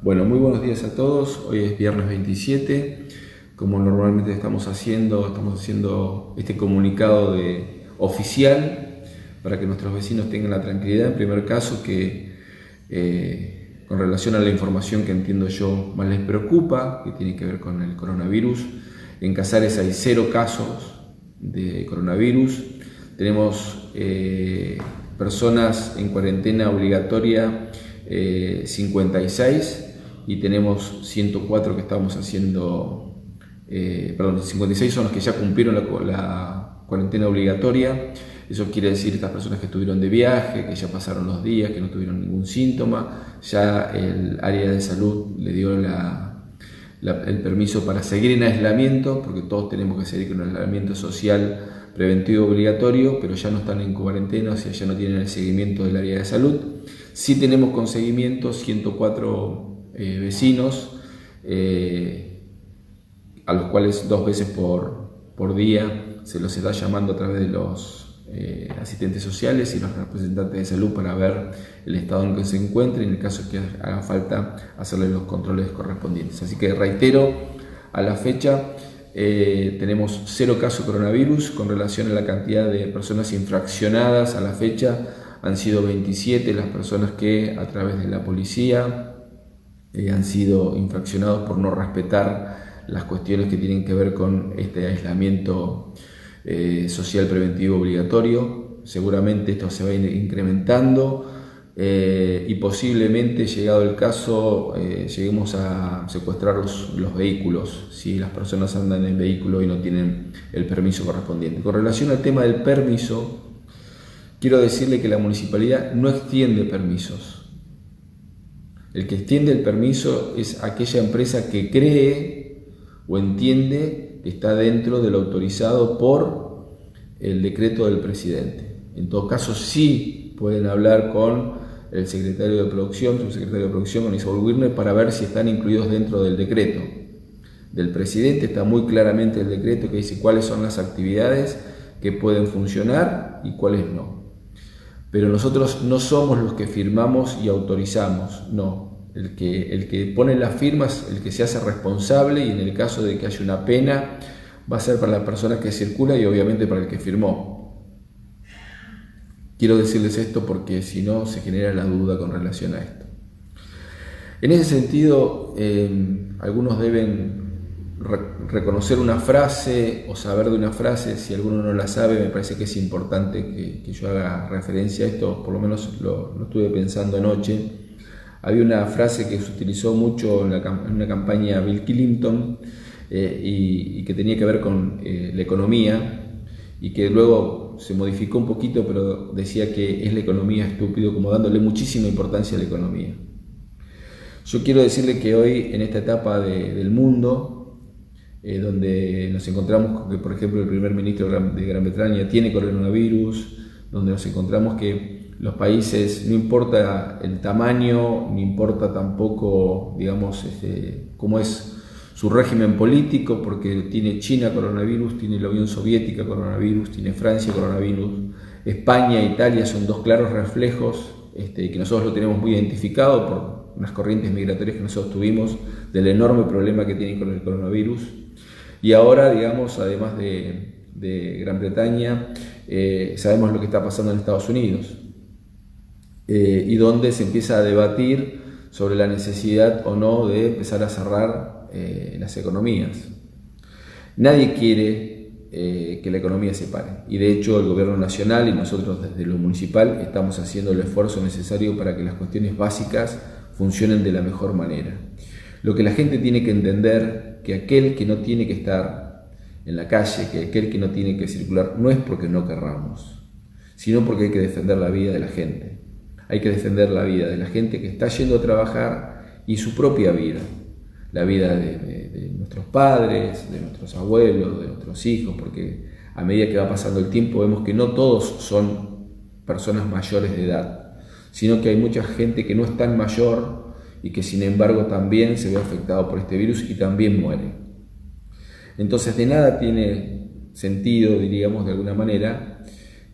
Bueno, muy buenos días a todos. Hoy es viernes 27. Como normalmente estamos haciendo este comunicado oficial para que nuestros vecinos tengan la tranquilidad. En primer caso, que con relación a la información que entiendo yo más les preocupa, que tiene que ver con el coronavirus, en Casares hay 0 casos de coronavirus. Tenemos personas en cuarentena obligatoria 56, y tenemos 104 que estamos haciendo, 56 son los que ya cumplieron la cuarentena obligatoria. Eso quiere decir estas personas que estuvieron de viaje, que ya pasaron los días, que no tuvieron ningún síntoma. Ya el área de salud le dio el permiso para seguir en aislamiento, porque todos tenemos que seguir con el aislamiento social preventivo obligatorio, pero ya no están en cuarentena, o sea, ya no tienen el seguimiento del área de salud. Sí tenemos con seguimiento 104 vecinos, a los cuales 2 veces por día se los está llamando a través de los asistentes sociales y los representantes de salud para ver el estado en el que se encuentren, y en el caso que haga falta hacerle los controles correspondientes. Así que reitero, a la fecha tenemos 0 casos de coronavirus. Con relación a la cantidad de personas infraccionadas, a la fecha han sido 27 las personas que a través de la policía han sido infraccionados por no respetar las cuestiones que tienen que ver con este aislamiento social preventivo obligatorio. Seguramente esto se va a ir incrementando y posiblemente, llegado el caso, lleguemos a secuestrar los vehículos si las personas andan en vehículo y no tienen el permiso correspondiente. Con relación al tema del permiso, quiero decirle que la municipalidad no extiende permisos. El que extiende el permiso es aquella empresa que cree o entiende que está dentro de lo autorizado por el decreto del presidente. En todo caso, sí pueden hablar con el secretario de producción, subsecretario de producción, con Isabel Wirner, para ver si están incluidos dentro del decreto del presidente. Está muy claramente el decreto que dice cuáles son las actividades que pueden funcionar y cuáles no. Pero nosotros no somos los que firmamos y autorizamos, no. El que pone las firmas, el que se hace responsable, y en el caso de que haya una pena, va a ser para la persona que circula y obviamente para el que firmó. Quiero decirles esto porque si no se genera la duda con relación a esto. En ese sentido, algunos deben reconocer una frase o saber de una frase. Si alguno no la sabe, me parece que es importante que yo haga referencia a esto. Por lo menos lo estuve pensando anoche. Había una frase que se utilizó mucho en una campaña Bill Clinton y que tenía que ver con la economía, y que luego se modificó un poquito, pero decía que es la economía estúpido, como dándole muchísima importancia a la economía. Yo quiero decirle que hoy, en esta etapa del mundo, donde nos encontramos con que, por ejemplo, el primer ministro de Gran Bretaña tiene coronavirus, donde nos encontramos que los países, no importa el tamaño, ni importa tampoco, digamos, cómo es su régimen político, porque tiene China coronavirus, tiene la Unión Soviética coronavirus, tiene Francia coronavirus, España e Italia son 2 claros reflejos que nosotros lo tenemos muy identificado por unas corrientes migratorias que nosotros tuvimos, del enorme problema que tienen con el coronavirus. Y ahora, digamos, además de Gran Bretaña, sabemos lo que está pasando en Estados Unidos, y donde se empieza a debatir sobre la necesidad o no de empezar a cerrar las economías. Nadie quiere que la economía se pare, y de hecho el gobierno nacional y nosotros desde lo municipal estamos haciendo el esfuerzo necesario para que las cuestiones básicas funcionen de la mejor manera. Lo que la gente tiene que entender, que aquel que no tiene que estar en la calle, que aquel que no tiene que circular, no es porque no querramos, sino porque hay que defender la vida de la gente. Hay que defender la vida de la gente que está yendo a trabajar y su propia vida, la vida de nuestros padres, de nuestros abuelos, de nuestros hijos, porque a medida que va pasando el tiempo vemos que no todos son personas mayores de edad, sino que hay mucha gente que no es tan mayor y que sin embargo también se ve afectado por este virus y también muere. Entonces de nada tiene sentido, diríamos de alguna manera,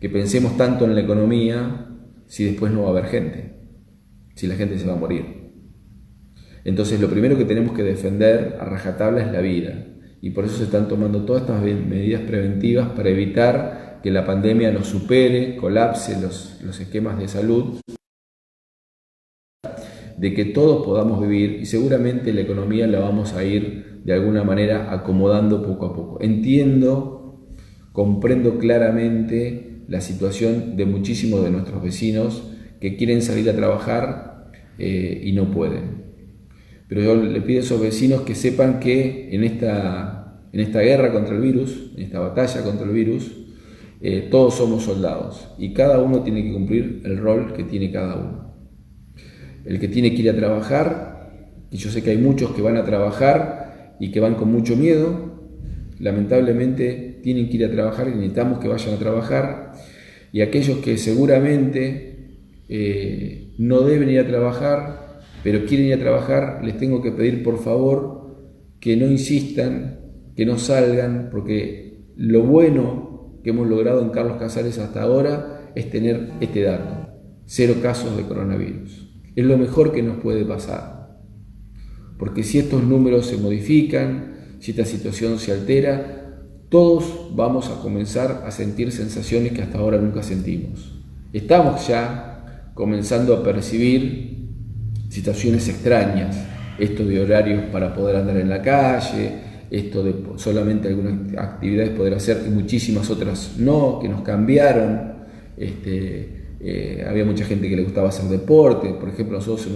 que pensemos tanto en la economía si después no va a haber gente. si la gente se va a morir. Entonces lo primero que tenemos que defender a rajatabla es la vida, y por eso se están tomando todas estas medidas preventivas para evitar que la pandemia nos supere, colapse los esquemas de salud, de que todos podamos vivir, y seguramente la economía la vamos a ir de alguna manera acomodando poco a poco. Comprendo claramente la situación de muchísimos de nuestros vecinos que quieren salir a trabajar y no pueden. Pero yo le pido a esos vecinos que sepan que en esta guerra contra el virus, en esta batalla contra el virus, todos somos soldados y cada uno tiene que cumplir el rol que tiene cada uno. El que tiene que ir a trabajar, y yo sé que hay muchos que van a trabajar y que van con mucho miedo, lamentablemente tienen que ir a trabajar y necesitamos que vayan a trabajar, y aquellos que seguramente no deben ir a trabajar, pero quieren ir a trabajar, les tengo que pedir por favor que no insistan, que no salgan, porque lo bueno que hemos logrado en Carlos Casares hasta ahora es tener este dato: 0 casos de coronavirus. Es lo mejor que nos puede pasar, porque si estos números se modifican, si esta situación se altera, todos vamos a comenzar a sentir sensaciones que hasta ahora nunca sentimos. Estamos ya comenzando a percibir situaciones extrañas, esto de horarios para poder andar en la calle, esto de solamente algunas actividades poder hacer y muchísimas otras no, que nos cambiaron. Había mucha gente que le gustaba hacer deporte. Por ejemplo, nosotros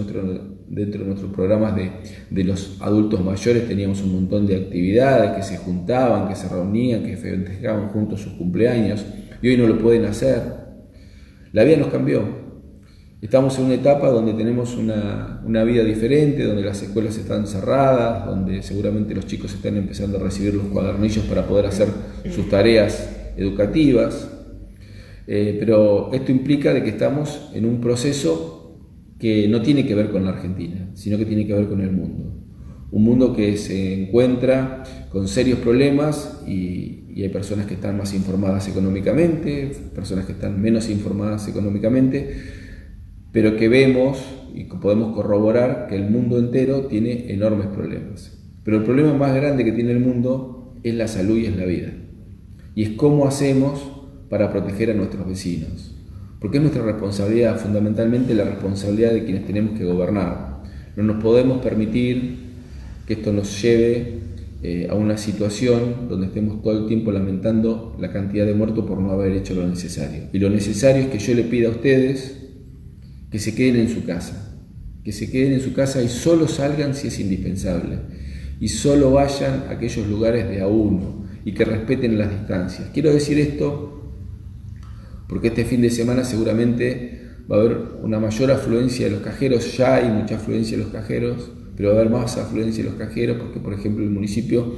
dentro de nuestros programas de los adultos mayores teníamos un montón de actividades que se juntaban, que se reunían, que festejaban juntos sus cumpleaños, y hoy no lo pueden hacer. La vida nos cambió. Estamos en una etapa donde tenemos una vida diferente, donde las escuelas están cerradas, donde seguramente los chicos están empezando a recibir los cuadernillos para poder hacer sus tareas educativas. Pero esto implica de que estamos en un proceso que no tiene que ver con la Argentina, sino que tiene que ver con el mundo. Un mundo que se encuentra con serios problemas y hay personas que están más informadas económicamente, personas que están menos informadas económicamente, pero que vemos y podemos corroborar que el mundo entero tiene enormes problemas. Pero el problema más grande que tiene el mundo es la salud y es la vida. Y es cómo hacemos para proteger a nuestros vecinos, porque es nuestra responsabilidad, fundamentalmente la responsabilidad de quienes tenemos que gobernar. No nos podemos permitir que esto nos lleve a una situación donde estemos todo el tiempo lamentando la cantidad de muertos por no haber hecho lo necesario. Y lo necesario es que yo le pida a ustedes que se queden en su casa, y solo salgan si es indispensable, y solo vayan a aquellos lugares de a uno y que respeten las distancias. Quiero decir esto porque este fin de semana seguramente va a haber una mayor afluencia de los cajeros. Ya hay mucha afluencia de los cajeros, pero va a haber más afluencia de los cajeros porque, por ejemplo, el municipio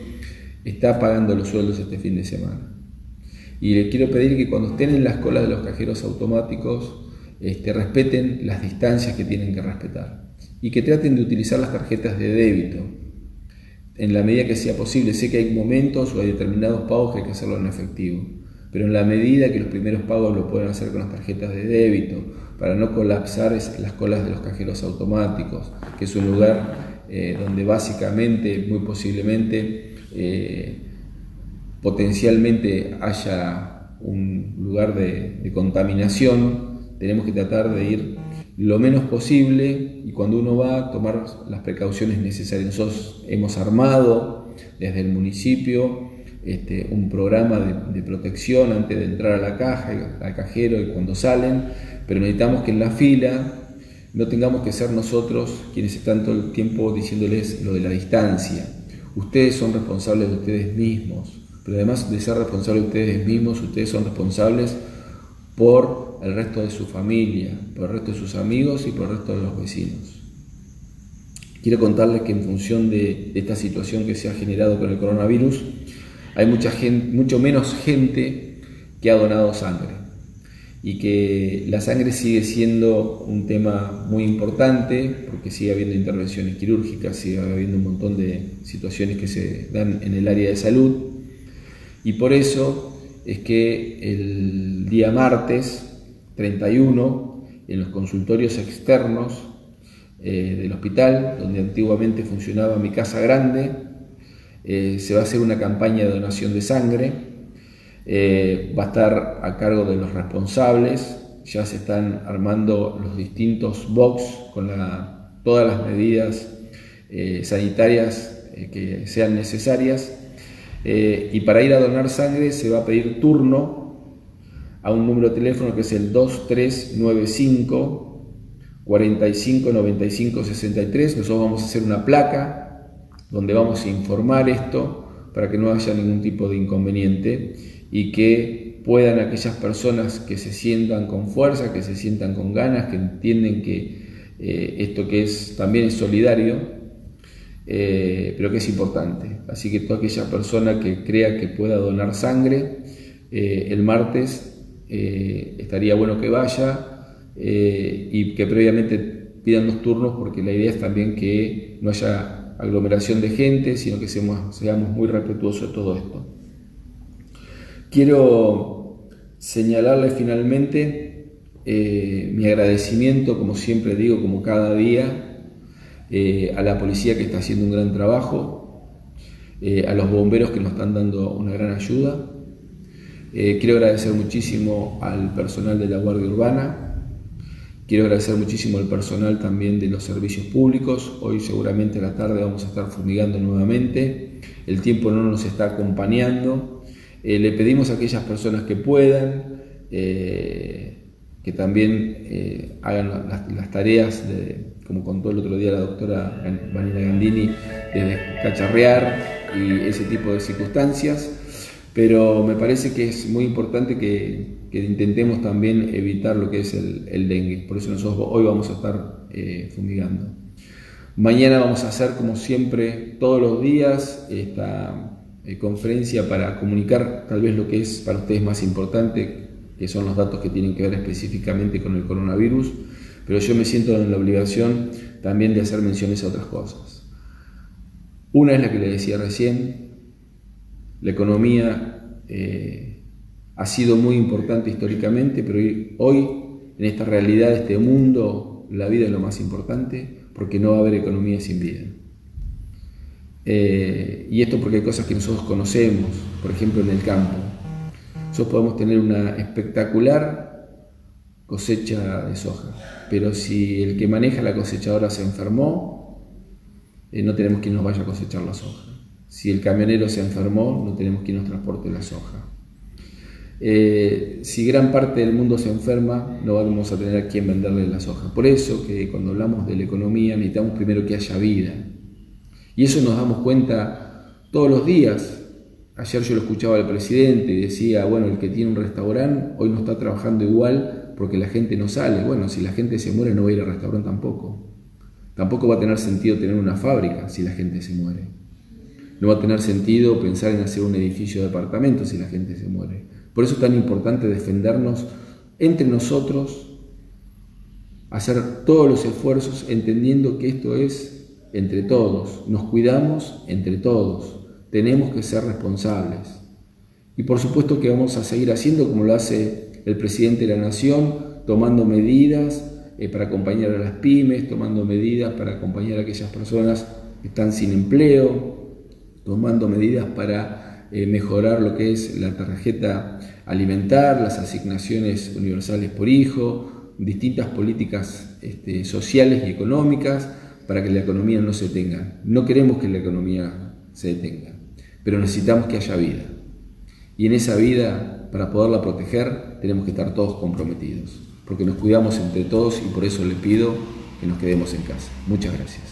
está pagando los sueldos este fin de semana. Y les quiero pedir que cuando estén en las colas de los cajeros automáticos respeten las distancias que tienen que respetar y que traten de utilizar las tarjetas de débito en la medida que sea posible. Sé que hay momentos o hay determinados pagos que hay que hacerlo en efectivo, pero en la medida que los primeros pagos lo pueden hacer con las tarjetas de débito, para no colapsar las colas de los cajeros automáticos, que es un lugar donde básicamente, muy posiblemente, potencialmente haya un lugar de contaminación. Tenemos que tratar de ir lo menos posible y cuando uno va a tomar las precauciones necesarias. Nosotros hemos armado desde el municipio un programa de protección antes de entrar a la caja, al cajero y cuando salen, pero necesitamos que en la fila no tengamos que ser nosotros quienes están todo el tiempo diciéndoles lo de la distancia. Ustedes son responsables de ustedes mismos, pero además de ser responsables de ustedes mismos, ustedes son responsables por el resto de su familia, por el resto de sus amigos y por el resto de los vecinos. Quiero contarles que en función de esta situación que se ha generado con el coronavirus, hay mucho menos gente que ha donado sangre y que la sangre sigue siendo un tema muy importante porque sigue habiendo intervenciones quirúrgicas, sigue habiendo un montón de situaciones que se dan en el área de salud, y por eso es que el día martes 31 en los consultorios externos del hospital, donde antiguamente funcionaba Mi Casa Grande. Se va a hacer una campaña de donación de sangre, va a estar a cargo de los responsables, ya se están armando los distintos box con todas las medidas sanitarias que sean necesarias, y para ir a donar sangre se va a pedir turno a un número de teléfono que es el 2395 45 95 63. Nosotros vamos a hacer una placa donde vamos a informar esto para que no haya ningún tipo de inconveniente y que puedan aquellas personas que se sientan con fuerza, que se sientan con ganas, que entienden que esto que también es solidario, pero que es importante. Así que toda aquella persona que crea que pueda donar sangre, el martes estaría bueno que vaya y que previamente pidan los turnos, porque la idea es también que no haya aglomeración de gente, sino que seamos muy respetuosos de todo esto. Quiero señalarle finalmente mi agradecimiento, como siempre digo, como cada día, a la policía, que está haciendo un gran trabajo, a los bomberos, que nos están dando una gran ayuda. Quiero agradecer muchísimo al personal de la Guardia Urbana. Quiero agradecer muchísimo al personal también de los servicios públicos. Hoy seguramente a la tarde vamos a estar fumigando nuevamente. El tiempo no nos está acompañando. Le pedimos a aquellas personas que puedan, que también hagan las tareas, como contó el otro día la doctora Vanina Gandini, de cacharrear y ese tipo de circunstancias. Pero me parece que es muy importante que intentemos también evitar lo que es el dengue. Por eso nosotros hoy vamos a estar fumigando. Mañana vamos a hacer, como siempre, todos los días, esta conferencia para comunicar tal vez lo que es para ustedes más importante, que son los datos que tienen que ver específicamente con el coronavirus, pero yo me siento en la obligación también de hacer menciones a otras cosas. Una es la que le decía recién: la economía ha sido muy importante históricamente, pero hoy, en esta realidad de este mundo, la vida es lo más importante, porque no va a haber economía sin vida. Y esto porque hay cosas que nosotros conocemos, por ejemplo en el campo. Nosotros podemos tener una espectacular cosecha de soja, pero si el que maneja la cosechadora se enfermó, no tenemos quien nos vaya a cosechar la soja. Si el camionero se enfermó, no tenemos quien nos transporte la soja. Si gran parte del mundo se enferma, no vamos a tener a quien venderle la soja. Por eso que cuando hablamos de la economía necesitamos primero que haya vida. Y eso nos damos cuenta todos los días. Ayer yo lo escuchaba al presidente y decía, bueno, el que tiene un restaurante hoy no está trabajando igual porque la gente no sale. Bueno, si la gente se muere no va a ir al restaurante tampoco. Tampoco va a tener sentido tener una fábrica si la gente se muere. No va a tener sentido pensar en hacer un edificio de apartamentos si la gente se muere. Por eso es tan importante defendernos entre nosotros, hacer todos los esfuerzos entendiendo que esto es entre todos. Nos cuidamos entre todos. Tenemos que ser responsables. Y por supuesto que vamos a seguir haciendo como lo hace el presidente de la Nación, tomando medidas para acompañar a las pymes, tomando medidas para acompañar a aquellas personas que están sin empleo, tomando medidas para mejorar lo que es la tarjeta alimentar, las asignaciones universales por hijo, distintas políticas sociales y económicas para que la economía no se detenga. No queremos que la economía se detenga, pero necesitamos que haya vida. Y en esa vida, para poderla proteger, tenemos que estar todos comprometidos, porque nos cuidamos entre todos y por eso le pido que nos quedemos en casa. Muchas gracias.